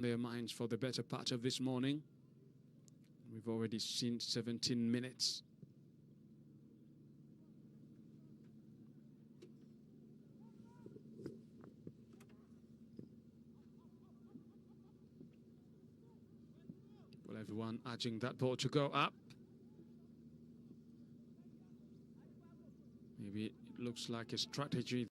their minds for the better part of this morning. We've already seen 17 minutes. Well, everyone urging that ball to go up. Maybe it looks like a strategy.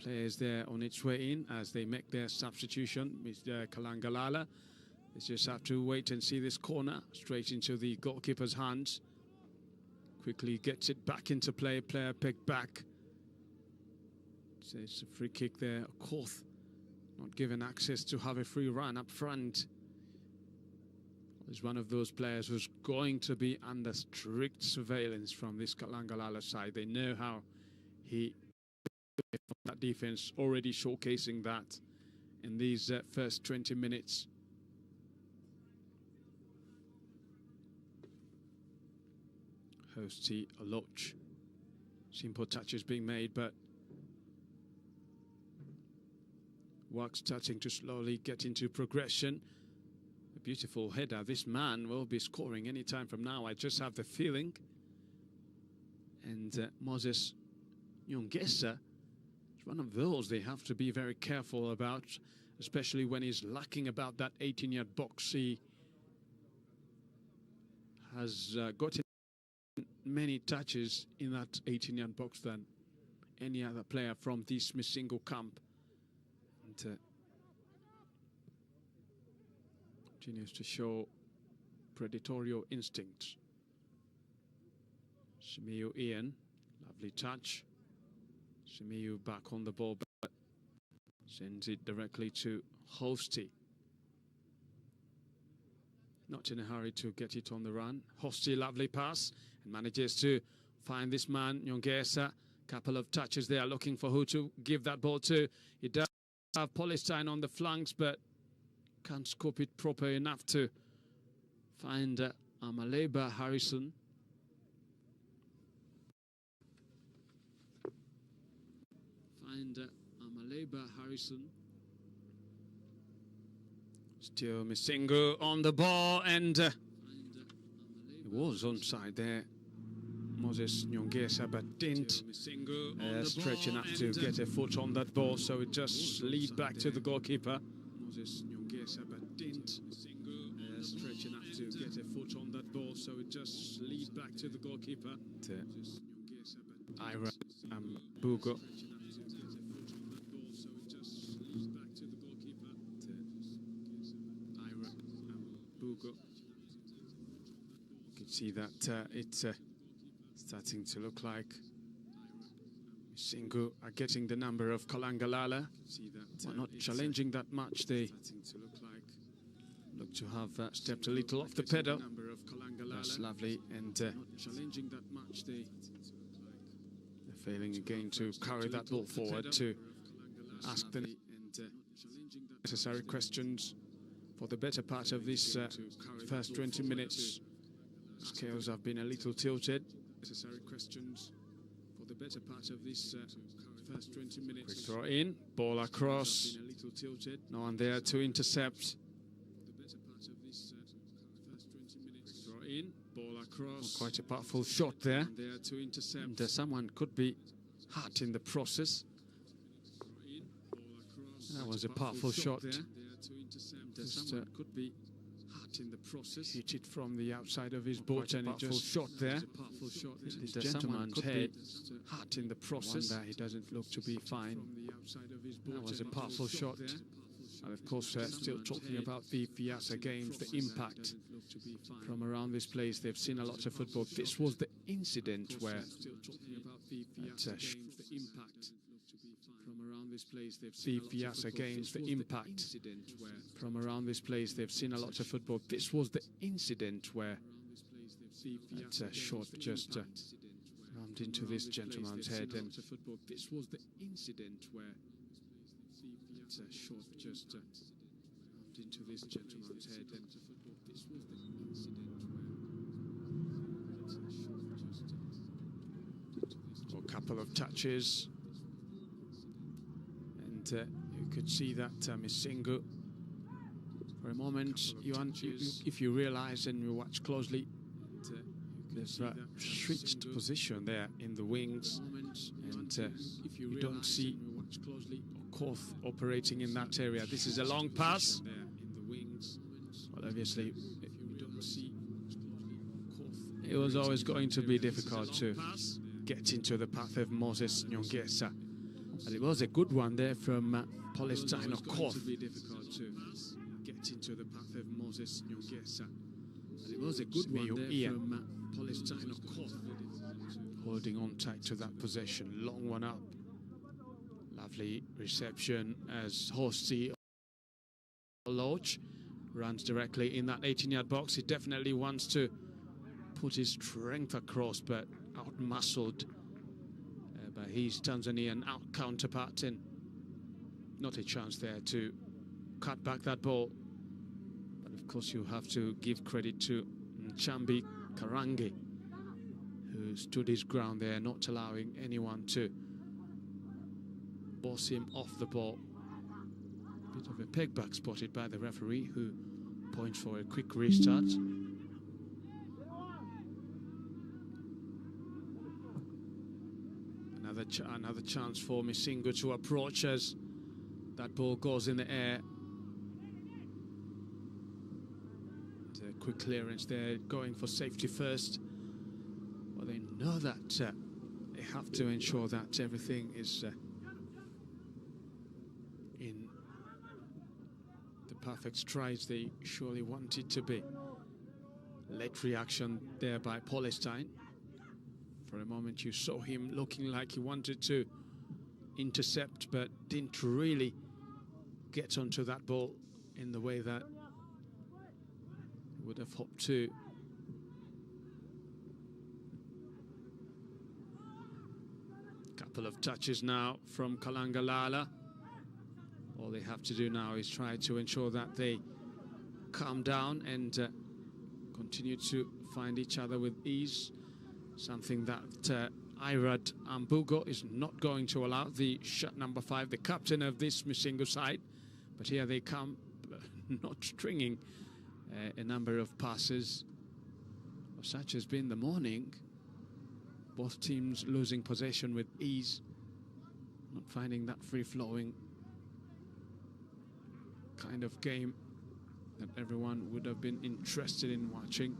Players there on its way in as they make their substitution with Kalangalala. They just have to wait and see this corner straight into the goalkeeper's hands. Quickly gets it back into play. Player picked back. So it's a free kick there. Korth not given access to have a free run up front. He's one of those players who's going to be under strict surveillance from this Kalangalala side. They know how he that defense, already showcasing that in these first 20 minutes. Hosty Oloch. Simple touches being made, but work starting to slowly get into progression. A beautiful header. This man will be scoring any time from now. I just have the feeling. And Moses Nyongesa, one of those they have to be very careful about, especially when he's lacking about that 18-yard box. He has gotten many touches in that 18-yard box than any other player from this Musingu camp. And continues to show predatory instincts. Shimiyu Ian, lovely touch. Shimiyu back on the ball, but sends it directly to Hosty. Not in a hurry to get it on the run. Hosty, lovely pass, and manages to find this man, Nyongesa. Couple of touches there, looking for who to give that ball to. He does have Polystine on the flanks, but can't scope it proper enough to find Amaleba Harrison. Amaleba Harrison. Still Musingu on the ball, and it was onside there. Moses Nyongesa, but didn't stretch enough to get a foot on that ball, so it just lead back to the goalkeeper. Moses Nyongesa, but didn't stretch enough to get a foot on that ball, so it just lead back to the goalkeeper. Ira Bugo. You can see that it's starting to look like Musingu are getting the number of Kalangalala. Well, not challenging that much. They look to have stepped a little off the pedal. That's lovely, and they're failing again to carry that ball forward, to ask the necessary questions for the better part of this first 20 minutes. Scales have been a little tilted. Necessary questions for the better part of this first 20 minutes. Quick throw in, ball across. No one there to intercept. Throw in, ball across. Quite a powerful shot there. And someone could be hurt in the process. That was a powerful shot. Just in the process. Hit it from the outside of his boot, and it just shot there. This gentleman's head hurt in the process. Wonder he doesn't look to be fine. That was a powerful shot. And of course, still talking about the FEASSA games, the impact from around this place. They've seen a lot of football. This was the incident where the FEASSA games, the impact from around this place. They've seen a lot of football. This was the incident where that shot just rammed into this gentleman's head, and this was the incident where that shot just rammed into this gentleman's head, and this was the incident where a couple of touches. You could see that Musingu, for a moment, if you realize and you watch closely, there's a switched position there in the wings, and you don't see Korth operating in that area. This is a long pass. Well, obviously, it was always going to be difficult to get into the path of Moses Nyongesa. And it was a good one there from Palestine of Korth. Get into the path of Moses Nyongesa. And it was a good one there from Palestine of Korth. Holding on tight to that possession. Long one up. Lovely reception as Horsti Lodge runs directly in that 18-yard box. He definitely wants to put his strength across, but out-muscled by his Tanzanian counterpart, and not a chance there to cut back that ball. But of course you have to give credit to Nchambi Karange, who stood his ground there, not allowing anyone to boss him off the ball. Bit of a pegback spotted by the referee, who points for a quick restart. Another chance for Musingu to approach as that ball goes in the air. A quick clearance there, going for safety first. Well, they know that they have to ensure that everything is in the perfect strides they surely want it to be. Late reaction there by Palestine. For a moment you saw him looking like he wanted to intercept, but didn't really get onto that ball in the way that he would have hoped to. Couple of touches now from Kalangalala. All they have to do now is try to ensure that they calm down and continue to find each other with ease. Something that Irad Ambugo is not going to allow, the shot number 5, the captain of this Musingu side. But here they come, not stringing a number of passes. Such has been the morning. Both teams losing possession with ease, not finding that free-flowing kind of game that everyone would have been interested in watching.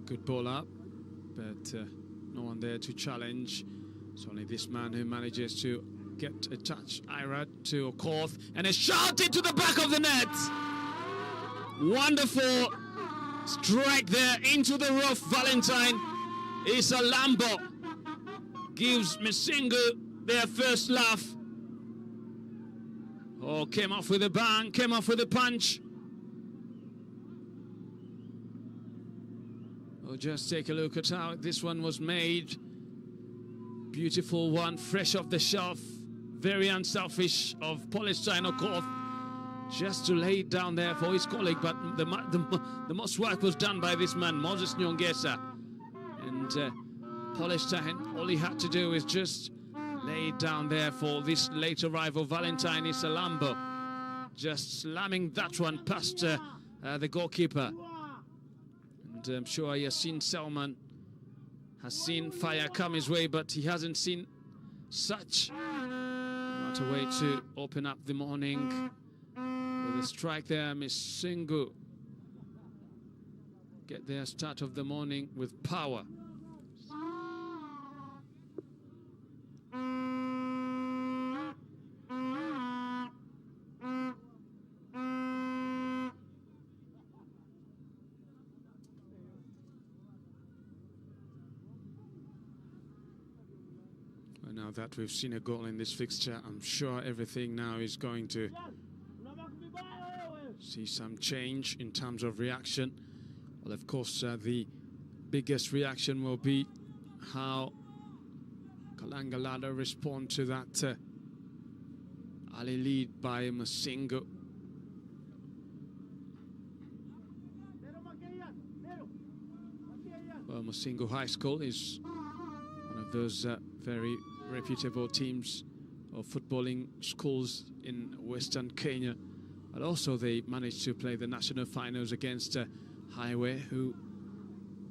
Good ball up, but no one there to challenge. It's only this man who manages to get a touch. Irad to Korth, and a shot into the back of the net. Wonderful strike there into the rough. Valentine Issa Lambo gives Musingu their first laugh. Oh, came off with a bang, came off with a punch. Oh, just take a look at how this one was made. Beautiful one, fresh off the shelf. Very unselfish of Palestine Korth, just to lay it down there for his colleague. But the most work was done by this man, Moses Nyongesa. And Palestine, all he had to do is just lay it down there for this late arrival, Valentine Issa Lambo. Just slamming that one past the goalkeeper. And I'm sure Yassine Selman has seen fire come his way, but he hasn't seen such. What a way to open up the morning with a strike there. Musingu get their start of the morning with power. Now that we've seen a goal in this fixture, I'm sure everything now is going to see some change in terms of reaction. Well, of course, the biggest reaction will be how Kalangalala respond to that early lead by Musingu. Well, Musingu High School is one of those very reputable teams of footballing schools in Western Kenya, but also they managed to play the national finals against Highway, who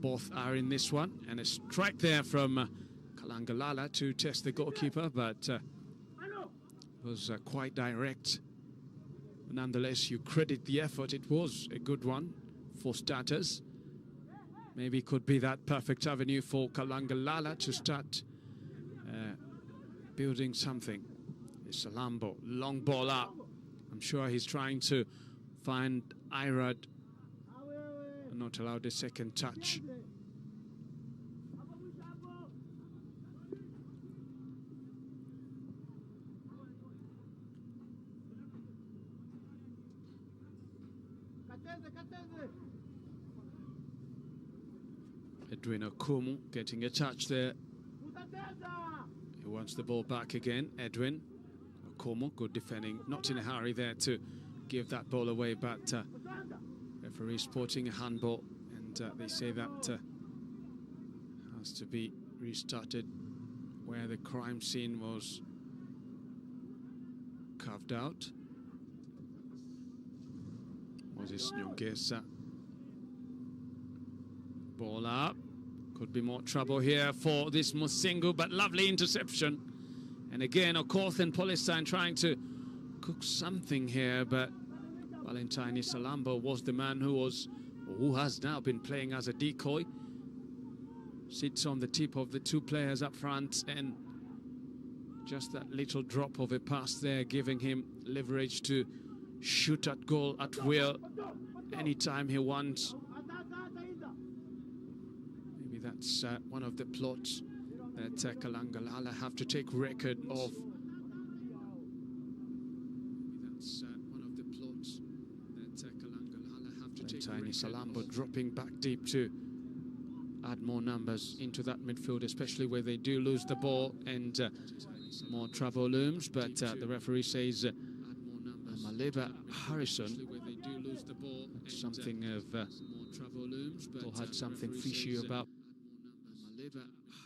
both are in this one, and a strike there from Kalangalala to test the goalkeeper, but was quite direct. Nonetheless, you credit the effort. It was a good one for starters. Maybe it could be that perfect avenue for Kalangalala to start building something. It's Salambo, long ball up. I'm sure he's trying to find Irad, and not allowed a second touch. Edwin Okumu getting a touch there. He wants the ball back again. Edwin Okumu, good defending, not in a hurry there to give that ball away, but referee sporting a handball, and they say that has to be restarted where the crime scene was carved out. Moses Nyongesa. Ball up. Could be more trouble here for this Musingu, but lovely interception. And again, Okoth and Polystyrene trying to cook something here, but Valentine Salambo was the man who has now been playing as a decoy. Sits on the tip of the two players up front, and just that little drop of a pass there, giving him leverage to shoot at goal at will anytime he wants. That's one of the plots that Kalangalala have to take record of. That's one of the plots that Kalangalala have to take record of. Salambo dropping back deep to add more numbers into that midfield, especially where they do lose the ball and more trouble looms. But the referee says Maleba Harrison, something of or had something fishy about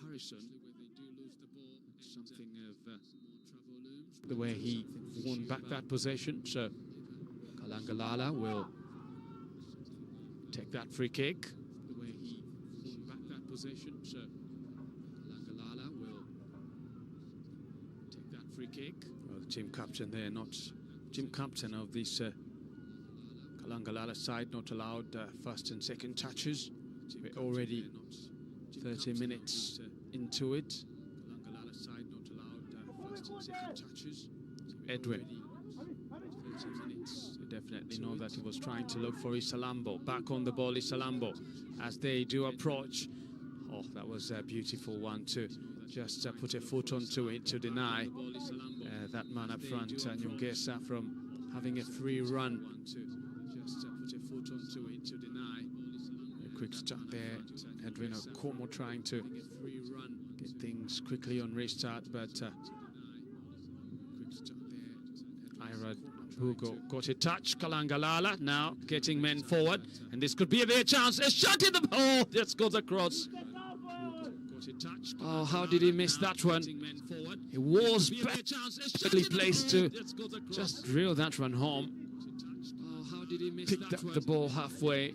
Harrison, something of the way he won back that possession. So Kalangalala will take that free kick. The way he won back that possession. So Kalangalala will take that free kick. Well, the team captain there, not team captain of this Kalangalala side, not allowed first and second touches. We're already 30 minutes into it. Kalangalala side not allowed first and second touches. Edwin. 30 minutes. You definitely know that he was trying to look for Isalambo. Back on the ball, Isalambo, as they do approach. Oh, that was a beautiful one to just put a foot onto it to deny that man up front, Nyongesa, from having a free run. Just put a foot onto it to deny. A quick stop there. Edwin Okumu trying to get things quickly on restart, but Irad Bugo got a touch. Kalangalala now getting men forward, and this could be their chance. A shot in the ball, just goes across. Oh, how did he miss that one? He was perfectly placed to just drill that one home. Picked up the ball halfway.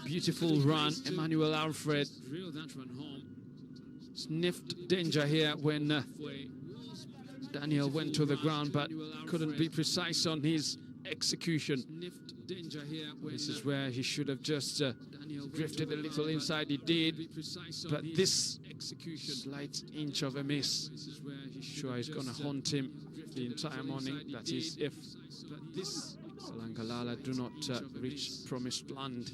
Beautiful run, Emmanuel Alfred. sniffed danger here when Daniel went to the ground, but couldn't be precise on his execution. This is where he should have just drifted a little inside. He did, but this slight inch of a miss, sure is going to haunt him the entire morning. That is if Kalangalala do not reach promised land.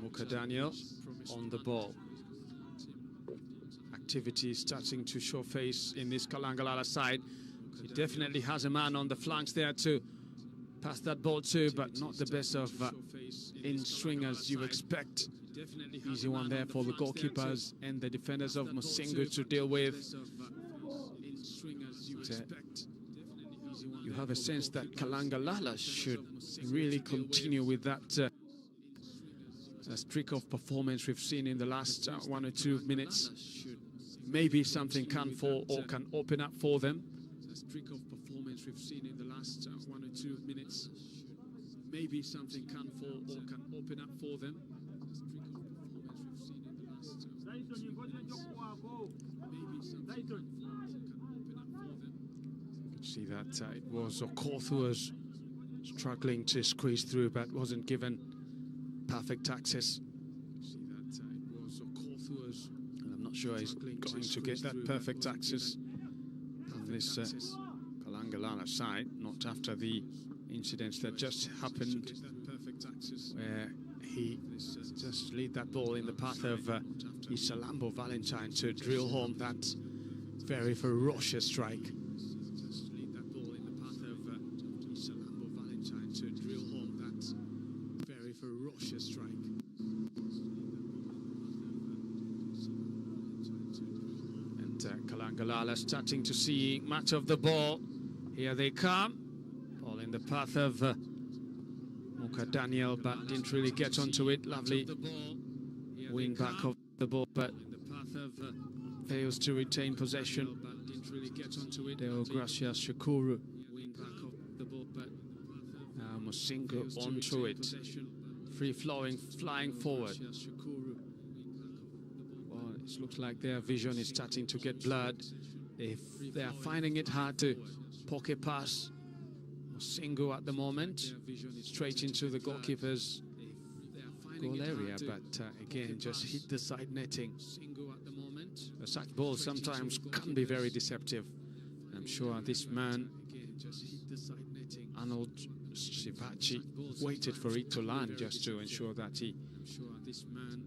Muka Daniel on the ball. Activity is starting to show face in this Kalangalala side. He definitely has a man on the flanks there to pass that ball to, but not the best of in-swing as you expect. Easy one there for the goalkeepers and the defenders of Musingu to deal with. You have a sense that Kalangalala should really continue with that streak of performance we've seen in the last 1 or 2 minutes. Maybe something can fall or can open up for them. Streak of performance we've seen in the last 1 or 2 minutes. Maybe something can fall or can open up for them. See that it was Okoth who was struggling to squeeze through, but wasn't given perfect access. See that it was Okoth who was. I'm not sure he's going to get that perfect access on this Kalangalala side, not after the incidents that just happened, where he just lead that ball in the path of Isalambo Valentine to drill home that very ferocious strike. Kalangalala starting to see much of the ball. Here they come. Ball in the path of Muka Daniel, but didn't really get onto it. Lovely wing back of the ball, but fails to retain possession. Deo Gracias Shukuru. Musingu onto it. Free flowing, flying forward. It looks like their vision is starting to get blurred. They are finding it hard to pocket pass. Musingu at the moment, straight into the goalkeeper's goal area, but again, just hit the side netting. Such balls sometimes can be very deceptive. I'm sure this man, Arnold Sivachi, waited for it to land just to ensure that he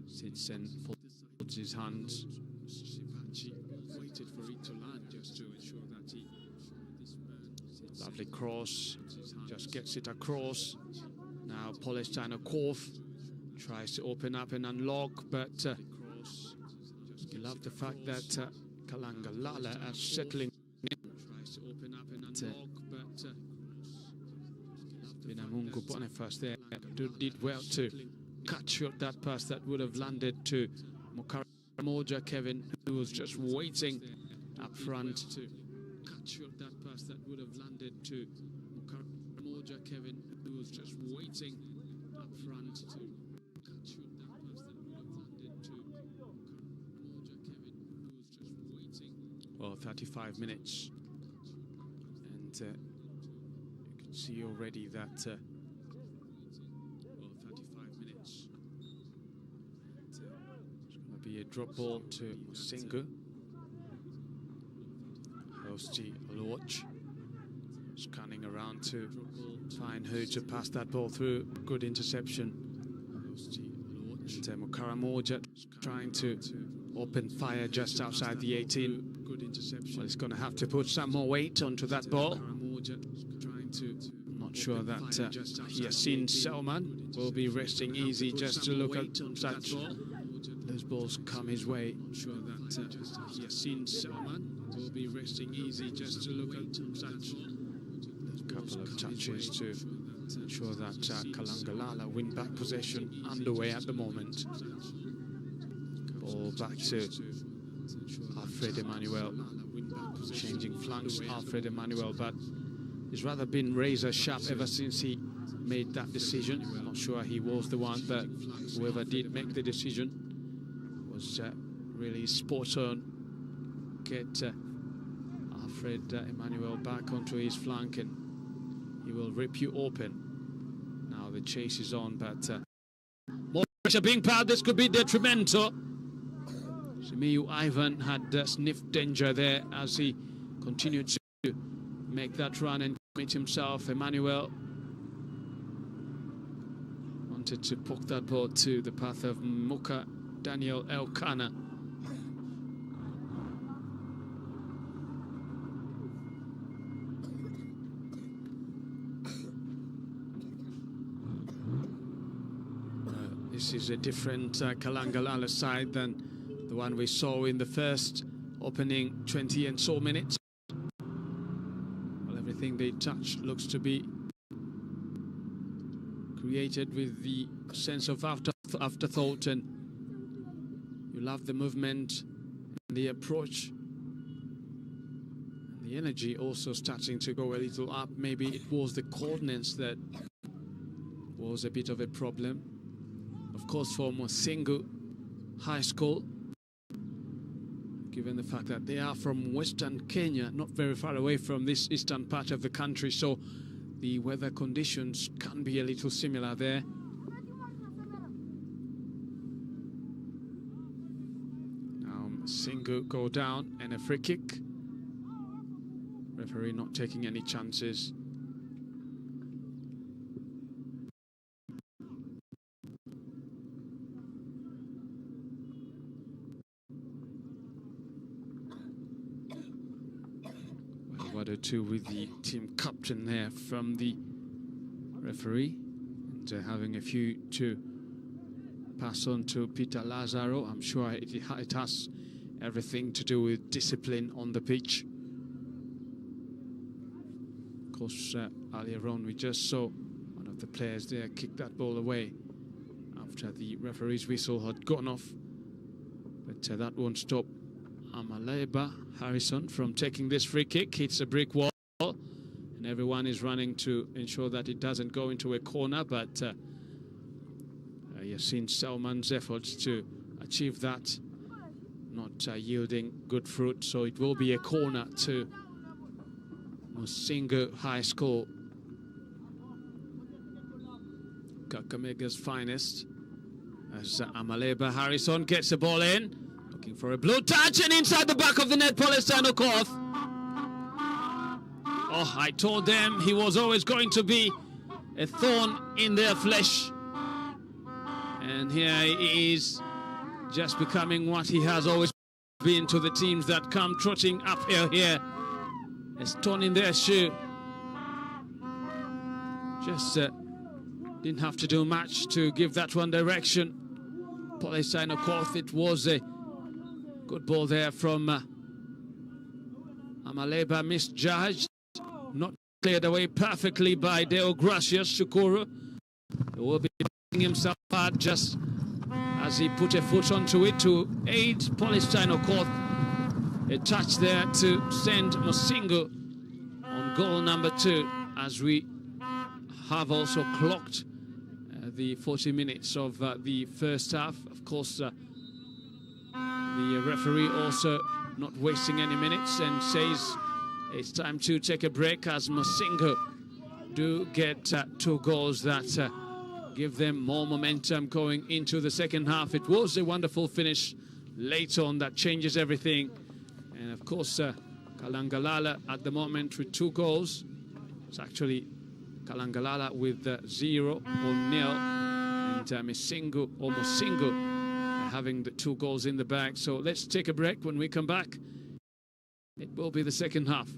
sits and folds his hands. Lovely cross, just gets it across. Now Palestine Okoth tries to open up and unlock, but you love the fact that Kalangalala are settling in. Binamungu Boniface there did well to cut short that pass that would have landed to Mukaramoja Kevin, who was just waiting up front. Well, 35 minutes, and you can see already that 35 minutes. It's going to be a drop ball to Musingu. Hosty Lodge scanning around to find who to pass that ball through. Good interception. And Mukaramoja trying to open fire just outside the 18. Well, he's going to have to put some more weight onto that ball. I'm not sure that Yasin Selman will be resting easy just to look at such. Those balls come his way. I'm sure that Yasin Selman will be resting easy just to look at such. A couple of touches to ensure that Kalangalala win back possession underway at the moment. Ball back to Alfred Emmanuel, changing flanks. Alfred Emmanuel, but he's rather been razor sharp ever since he made that decision. I'm not sure he was the one, but whoever did make the decision was really spot on. Get Alfred Emmanuel back onto his flank, and he will rip you open. Now the chase is on, but more pressure being piled. This could be detrimental. Simiyu Ivan had sniffed danger there as he continued to make that run and commit himself. Emmanuel wanted to poke that ball to the path of Muka Daniel Elkana. This is a different Kalangalala side than the one we saw in the first opening 20 and so minutes. Well, everything they touch looks to be created with the sense of afterthought, and you love the movement and the approach. And the energy also starting to go a little up. Maybe it was the coldness that was a bit of a problem. Of course, for Musingu High School, given the fact that they are from Western Kenya, not very far away from this eastern part of the country, so the weather conditions can be a little similar there. Now Musingu go down and a free kick. Referee not taking any chances. Two with the team captain there from the referee, and having a few to pass on to Peter Lazaro. I'm sure it has everything to do with discipline on the pitch. Of course, earlier on we just saw one of the players there kick that ball away after the referee's whistle had gone off, but that won't stop Amaleba Harrison from taking this free kick. Hits a brick wall, and everyone is running to ensure that it doesn't go into a corner, but you've seen Selman's efforts to achieve that, not yielding good fruit, so it will be a corner to Musingu High School. Kakamega's finest, as Amaleba Harrison gets the ball in. Looking for a blue touch, and inside the back of the net, Palestine Okoth. Oh, I told them he was always going to be a thorn in their flesh. And here he is, just becoming what he has always been to the teams that come trotting uphill here. A stone in their shoe. Just didn't have to do much to give that one direction. Palestine Okoth, it was a good ball there from Amaleba, misjudged, not cleared away perfectly by Deo Gracias Shukuru. He will be putting himself hard just as he put a foot onto it to aid Palestine Okoth. A touch there to send Musingu on goal number 2, as we have also clocked the 40 minutes of the first half. Of course, the referee also not wasting any minutes and says it's time to take a break, as Musingu do get 2 goals that give them more momentum going into the second half. It was a wonderful finish late on that changes everything. And of course, Kalangalala at the moment with 2 goals. It's actually Kalangalala with 0 or 0, and Musingu having the 2 goals in the bag. So let's take a break. When we come back, it will be the second half.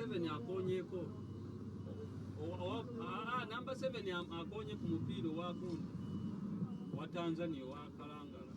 7 akonyeko. Number 7 akonye ku mupiira owakundi wa Tanzania wa Kalangala.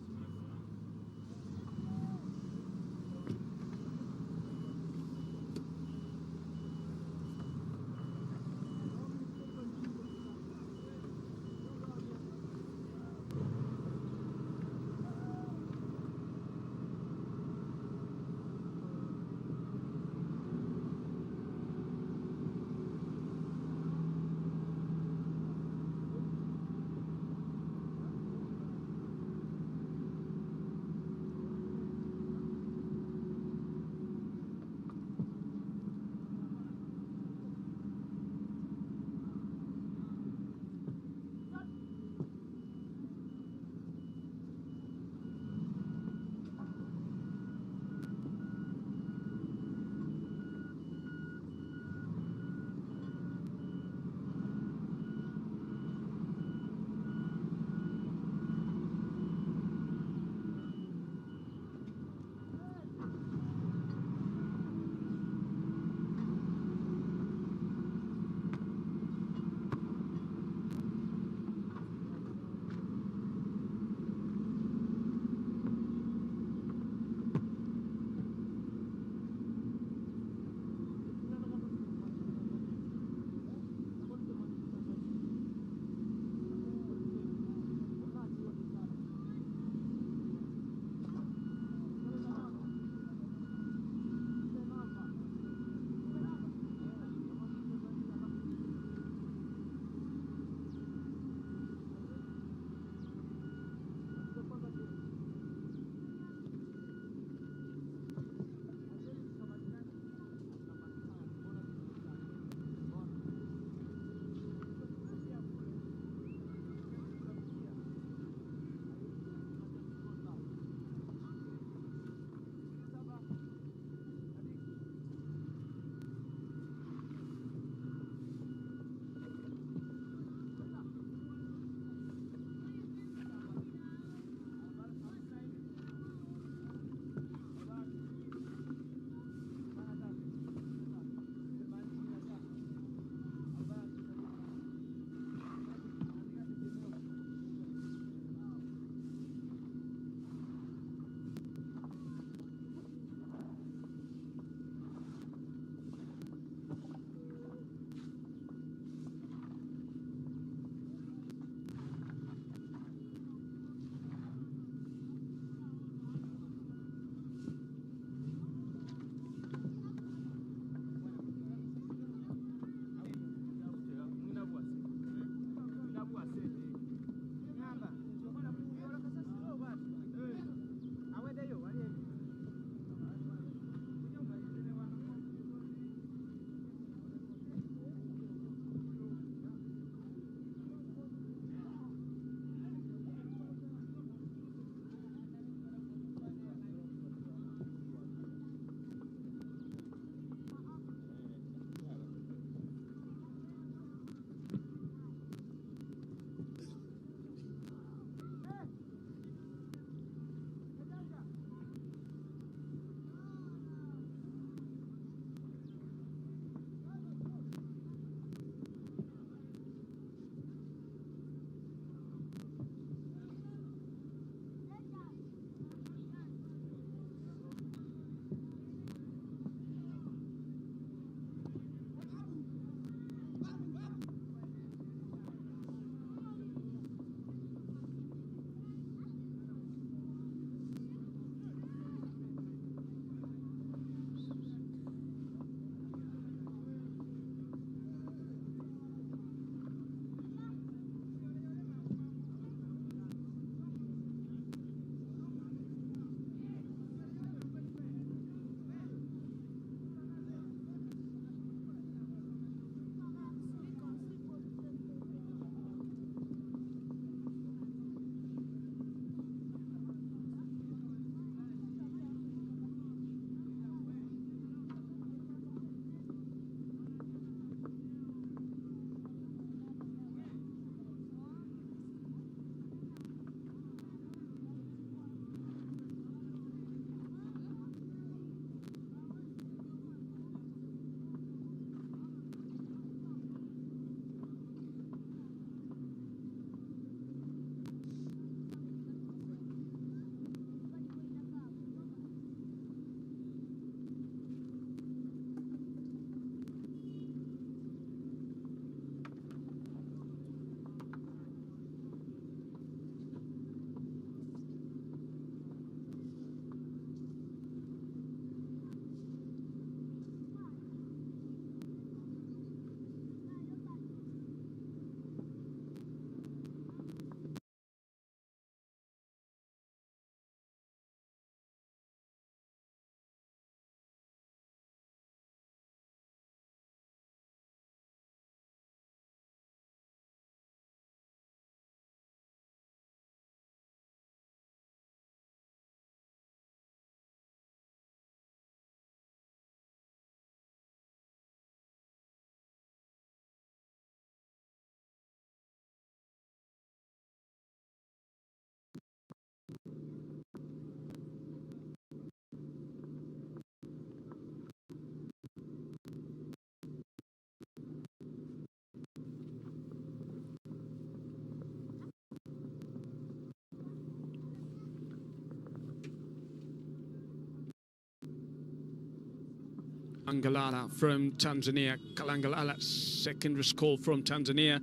Kalangalala from Tanzania. Kalangalala, secondary school from Tanzania,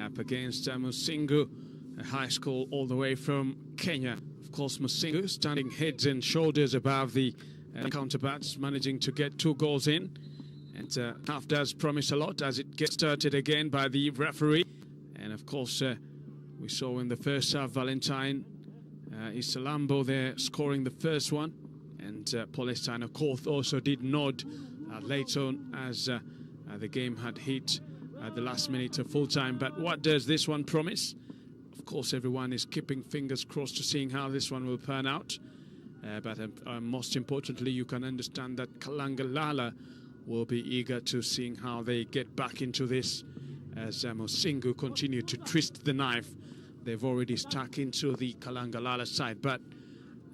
up against Musingu, a high school all the way from Kenya. Of course, Musingu standing heads and shoulders above the counterparts, managing to get 2 goals in. And half does promise a lot as it gets started again by the referee. And of course, we saw in the first half, Valentine Isalambo there scoring the first one. And Palestine Korth also did nod later on as the game had hit the last minute of full time. But what does this one promise? Of course, everyone is keeping fingers crossed to seeing how this one will turn out. But most importantly, you can understand that Kalangalala will be eager to seeing how they get back into this as Musingu continue to twist the knife. They've already stuck into the Kalangalala side, but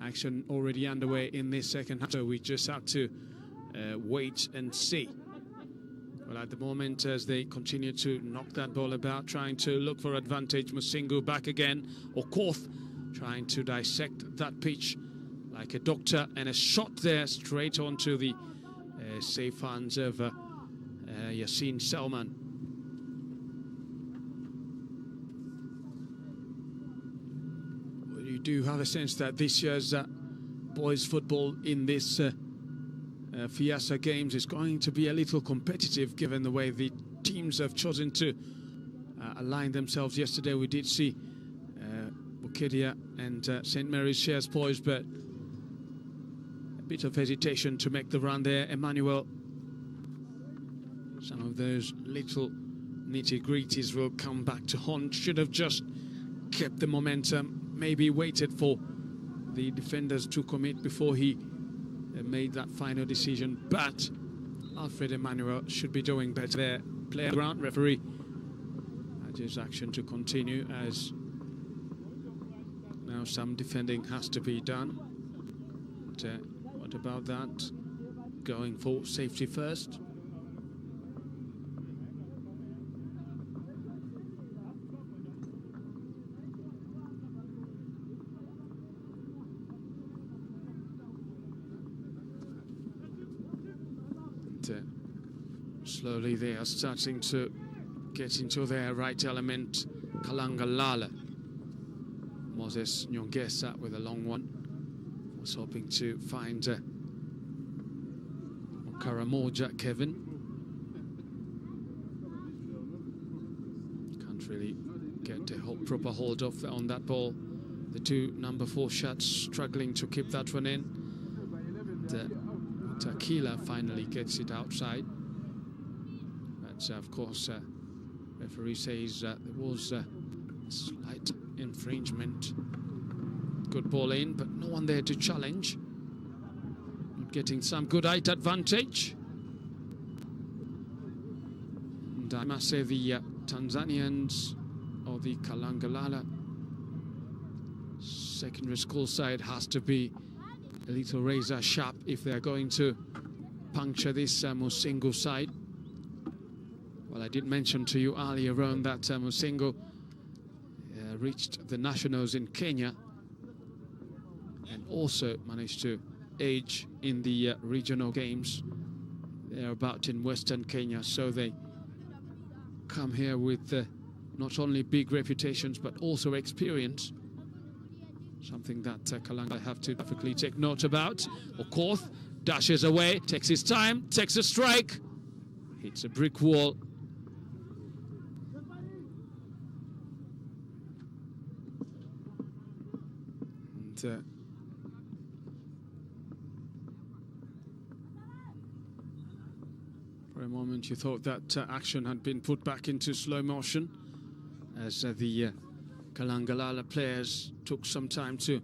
action already underway in this second half, so we just have to wait and see. Well, at the moment, as they continue to knock that ball about, trying to look for advantage, Musingu back again, or Korth trying to dissect that pitch like a doctor, and a shot there straight onto the safe hands of Yassine Selman. Well, you do have a sense that this year's boys football in this FEASSA games is going to be a little competitive, given the way the teams have chosen to align themselves. Yesterday we did see Bukedia and St. Mary's shares poised, but a bit of hesitation to make the run there. Emmanuel, some of those little nitty-gritties will come back to haunt. Should have just kept the momentum, maybe waited for the defenders to commit before he made that final decision. But Alfred Emmanuel should be doing better there. Player ground, referee urges action to continue, as now some defending has to be done. But, what about that? Going for safety first. And, slowly they are starting to get into their right element. Kalangalala. Moses Nyongesa with a long one. Was hoping to find Karamoja Kevin. Can't really get a proper hold off on that ball. The 2 number 4 shots struggling to keep that one in. Takila finally gets it outside. But of course, referee says there was a slight infringement. Good ball in, but no one there to challenge. Not getting some good height advantage. And I must say the Tanzanians, or the Kalangalala secondary school side, has to be a little razor sharp if they're going to puncture this Musingu side. Well, I did mention to you earlier on that Musingu reached the nationals in Kenya, and also managed to age in the regional games. They're about in Western Kenya, so they come here with not only big reputations but also experience. Something that Kalanga have to perfectly take note about. Korth dashes away, takes his time, takes a strike, hits a brick wall. And for a moment you thought that action had been put back into slow motion, as the Kalangalala players took some time to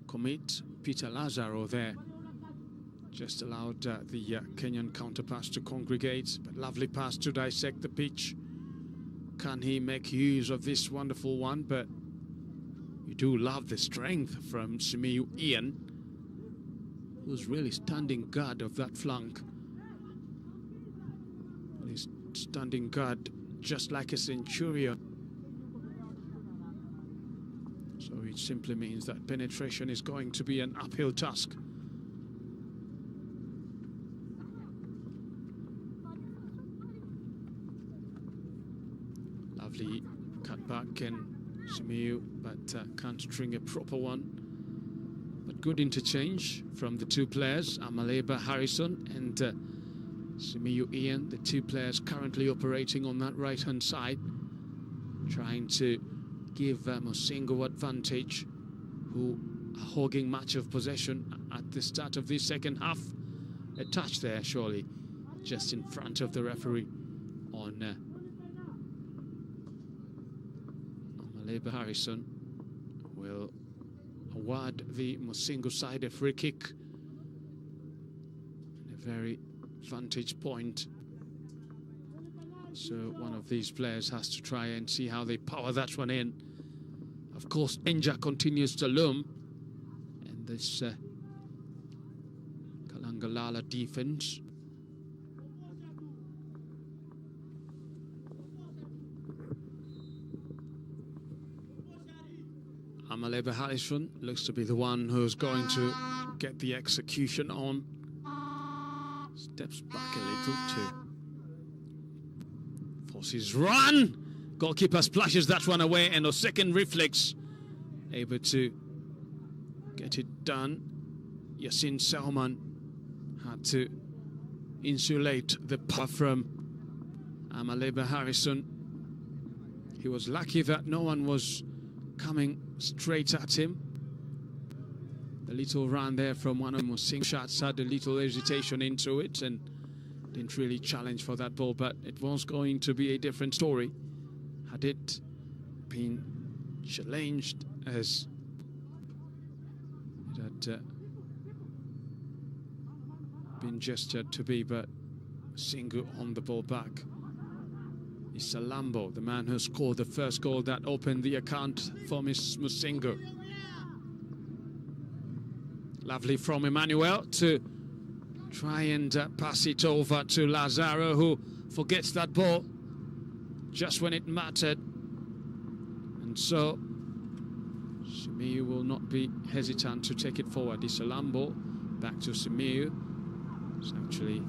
commit. Peter Lazaro there just allowed the Kenyan counterparts to congregate, but lovely pass to dissect the pitch. Can he make use of this wonderful one? But you do love the strength from Simiyu Ian, who's really standing guard of that flank. He's standing guard just like a centurion. So it simply means that penetration is going to be an uphill task. again, Simiyu, but can't string a proper one. But good interchange from the two players, Amaleba Harrison and Simiyu Ian, the two players currently operating on that right-hand side, trying to give Musingu advantage, who are hogging much of possession at the start of this second half. A touch there, surely, just in front of the referee on Amaleba Harrison. Will award the Musingu side a free kick. A very vantage point. So one of these players has to try and see how they power that one in. Of course, danger continues to loom. And this Kalangalala defense. Amaleba Harrison looks to be the one who's going to get the execution on. Steps back a little to force his run. Goalkeeper splashes that one away, and a second reflex able to get it done. Yasin Salman had to insulate the puff from Amaleba Harrison. He was lucky that no one was coming straight at him. The little run there from one of Musingu shots had a little hesitation into it and didn't really challenge for that ball, but it was going to be a different story had it been challenged as it had been gestured to be. But Musingu on the ball back. Issa Lambo, the man who scored the first goal that opened the account for Miss Musingu. Lovely from Emmanuel to try and pass it over to Lazaro, who forgets that ball just when it mattered. And so Simiyu will not be hesitant to take it forward. Issa Lambo back to Simiyu. It's actually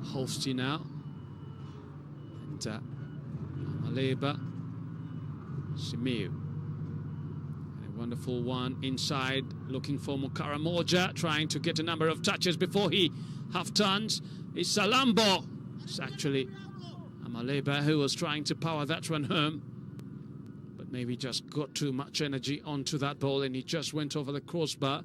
Holsty now. And Amaleba, Simiyu. A wonderful one inside, looking for Mukara Moja, trying to get a number of touches before he half turns. It's Salambo. It's actually Amaleba who was trying to power that one home, but maybe just got too much energy onto that ball and he just went over the crossbar.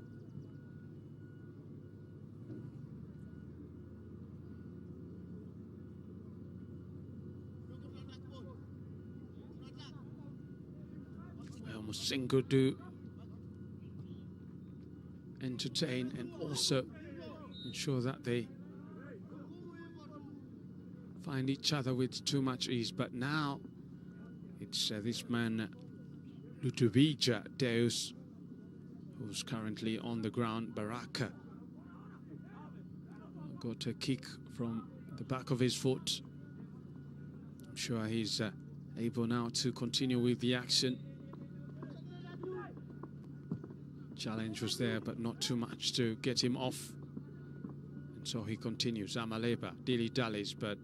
Musingu do entertain and also ensure that they find each other with too much ease. But now it's this man Lutubija Deus who's currently on the ground. Baraka got a kick from the back of his foot. I'm sure he's able now to continue with the action. Challenge was there, but not too much to get him off. And so he continues. Amaleba dilly-dallies, but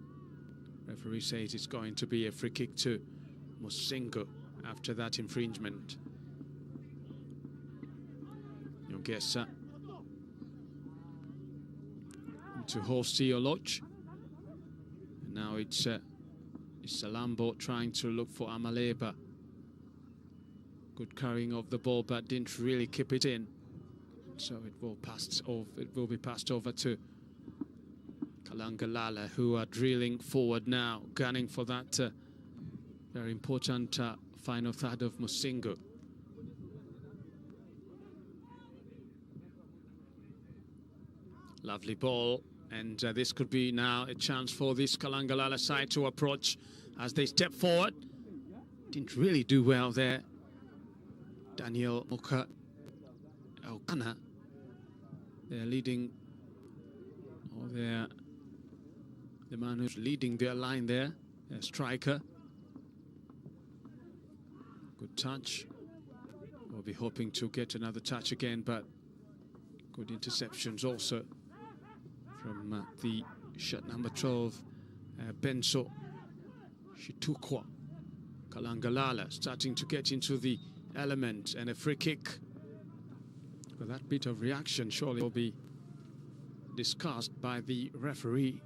referee says it's going to be a free kick to Musingu after that infringement. Nyongesa to Horsti Oloch. And now it's Salambo trying to look for Amaleba. Good carrying of the ball, but didn't really keep it in. So it will be passed over to Kalangalala, who are drilling forward now, gunning for that very important final third of Musingu. Lovely ball, and this could be now a chance for this Kalangalala side to approach as they step forward. Didn't really do well there. Daniel Muka Okana, they're leading, or they're the man who's leading their line there, their striker. Good touch. We'll be hoping to get another touch again, but good interceptions also from the shot number 12, Benso Shitukwa. Kalangalala starting to get into the element, and a free kick. But that bit of reaction surely will be discussed by the referee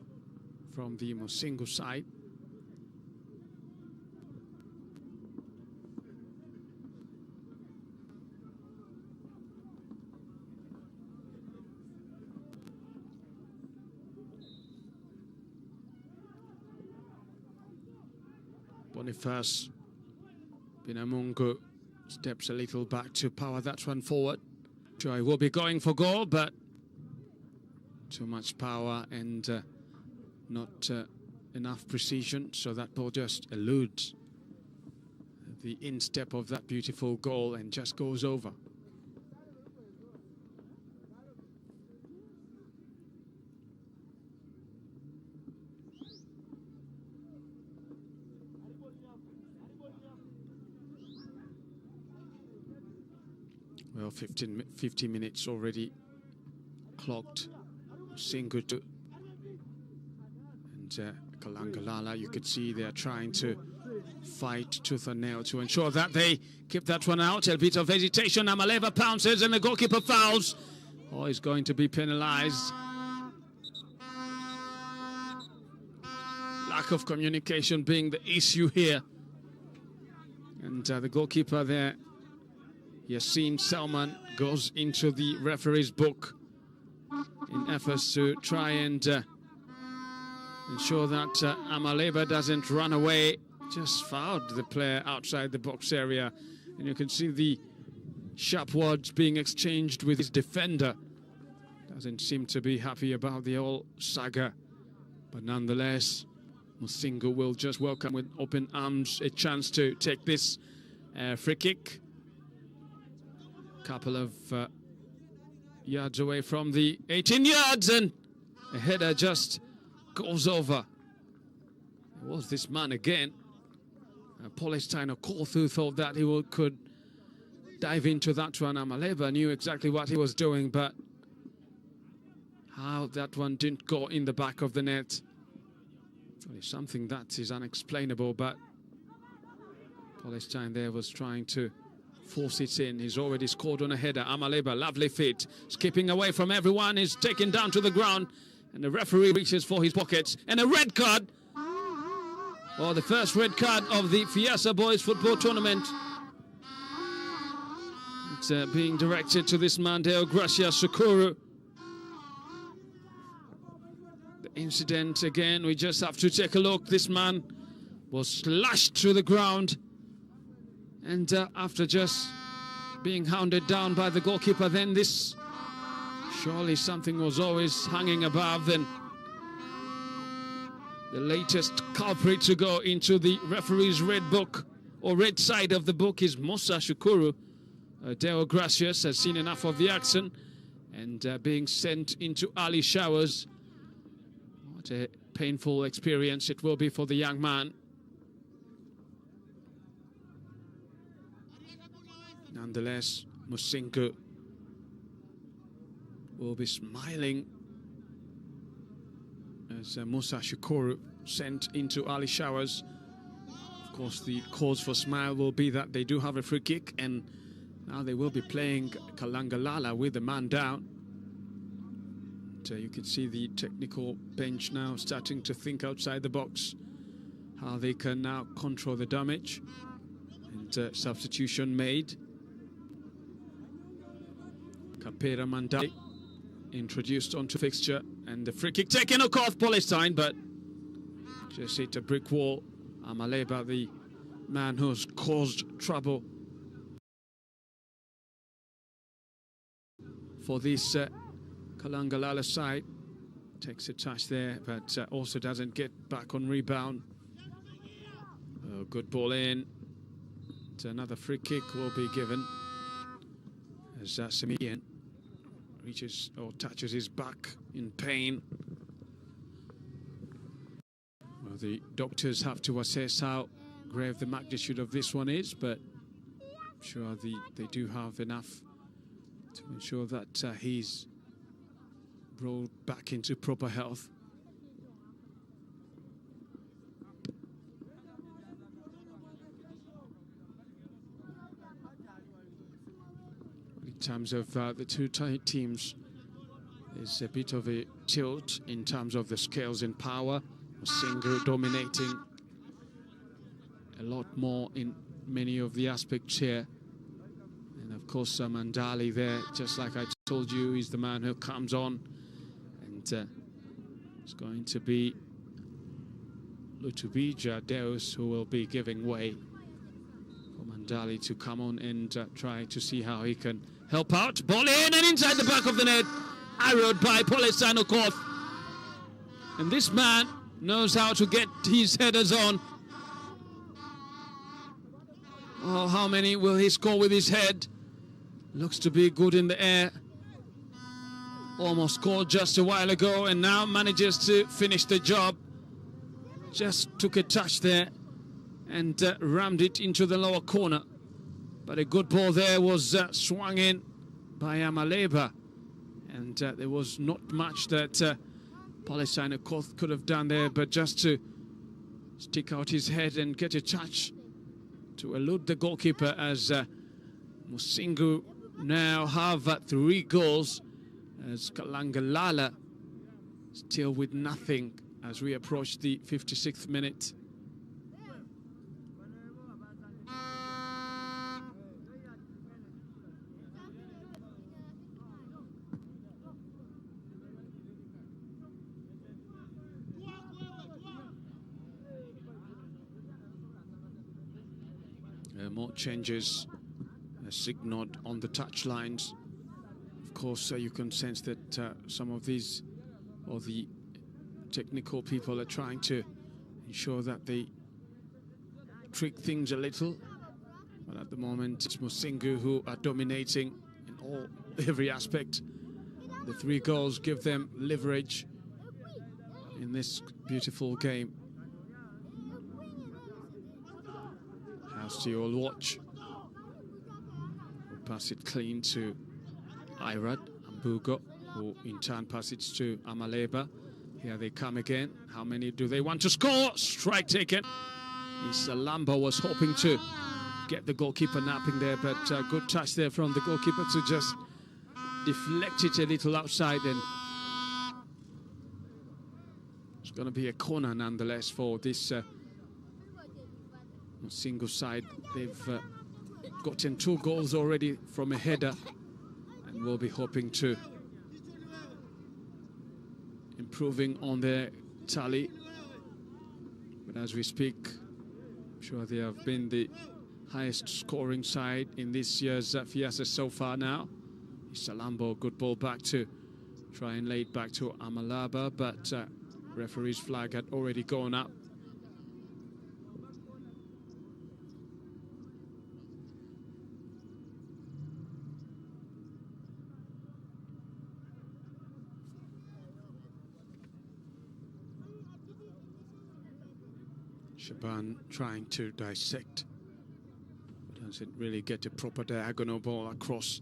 from the Musingu side. Boniface Binamungu steps a little back to power that one forward. Joy will be going for goal, but too much power and not enough precision, so that ball just eludes the instep of that beautiful goal and just goes over. Well, 50 minutes already clocked. Musingu and Kalangalala, you could see they're trying to fight tooth and nail to ensure that they keep that one out. A bit of hesitation. Amaleva pounces and the goalkeeper fouls. Oh, he's going to be penalized. Lack of communication being the issue here. And the goalkeeper there, Yassine Salman, goes into the referee's book in efforts to try and ensure that Amaleba doesn't run away. Just fouled the player outside the box area, and you can see the sharp words being exchanged with his defender. Doesn't seem to be happy about the whole saga, but nonetheless Musingu will just welcome with open arms a chance to take this free kick. Couple of yards away from the 18 yards, and a header just goes over. It was this man again. Palestine Okorthu thought that he could dive into that one. Amaleba knew exactly what he was doing, but how that one didn't go in the back of the net, well, it's something that is unexplainable. But Palestine there was trying to force it in. He's already scored on a header. Amaleba, lovely feet, skipping away from everyone, is taken down to the ground, and the referee reaches for his pockets, and a red card. Well, the first red card of the FEASSA Boys Football Tournament. It's being directed to this man, Deo Gracia Sukuru. The incident again, we just have to take a look. This man was slashed to the ground, and after just being hounded down by the goalkeeper, then this, surely something was always hanging above, and the latest culprit to go into the referee's red book, or red side of the book, is Musa Shukuru. Deo Gracias has seen enough of the action and being sent into early showers. What a painful experience it will be for the young man. Nonetheless, Musingu will be smiling as Musa Shukuru sent into early showers. Of course, the cause for smile will be that they do have a free kick, and now they will be playing Kalangalala with the man down. So you can see the technical bench now starting to think outside the box, how they can now control the damage, and substitution made. Kapera Mandai introduced onto fixture, and the free kick taken off Palestine, but just hit a brick wall. Amaleba, the man who's caused trouble for this Kalangalala side, takes a touch there, but also doesn't get back on rebound. Oh, good ball in. Another free kick will be given as Simian reaches or touches his back in pain. Well, the doctors have to assess how grave the magnitude of this one is, but I'm sure they do have enough to ensure that he's brought back into proper health. terms of the two teams, there's a bit of a tilt in terms of the scales in power. Musingu dominating a lot more in many of the aspects here. And of course, Mandali there, just like I told you, he's the man who comes on. And it's going to be Lutubija Deus who will be giving way for Mandali to come on and try to see how he can help out. Ball in and inside the back of the net. Arrowed by Polesano Koth. And this man knows how to get his headers on. Oh, how many will he score with his head? Looks to be good in the air. Almost scored just a while ago and now manages to finish the job. Just took a touch there and rammed it into the lower corner. But a good ball there was swung in by Amaleba. And there was not much that Polesano Koth could have done there, but just to stick out his head and get a touch to elude the goalkeeper, as Musingu now have 3 goals, as Kalangalala still with nothing as we approach the 56th minute. More changes signaled on the touch lines. Of course, you can sense that some of these, or the technical people, are trying to ensure that they trick things a little. But at the moment, it's Musingu who are dominating in every aspect. The 3 goals give them leverage in this beautiful game. You'll watch. We'll pass it clean to Irad Ambugo, who in turn passes it to Amaleba. Here they come again. How many do they want to score? Strike taken. Lambo was hoping to get the goalkeeper napping there, but good touch there from the goalkeeper to just deflect it a little outside, and it's going to be a corner nonetheless for this Musingu side. They've gotten 2 goals already from a header and will be hoping to improving on their tally. But as we speak, I'm sure they have been the highest scoring side in this year's FEASSA so far now. Salambo, good ball back to try and lay it back to Amalaba, but referee's flag had already gone up. Shaban trying to dissect, doesn't really get a proper diagonal ball across.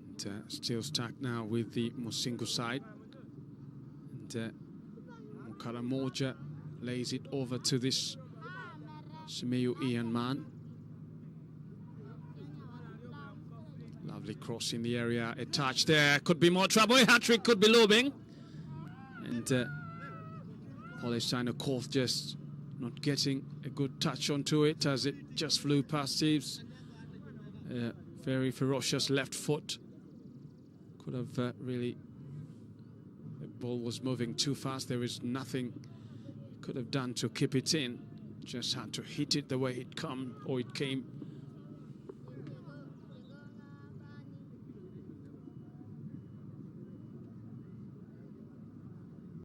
And, still stuck now with the Musingu side. And Mukaramoja lays it over to this Sumeyu Ian man. Lovely cross in the area, a touch there, could be more trouble, a hat-trick could be looming. And Polesano Koth just not getting a good touch onto it as it just flew past Steve's very ferocious left foot. Could have really, the ball was moving too fast. There is nothing could have done to keep it in. Just had to hit it the way it came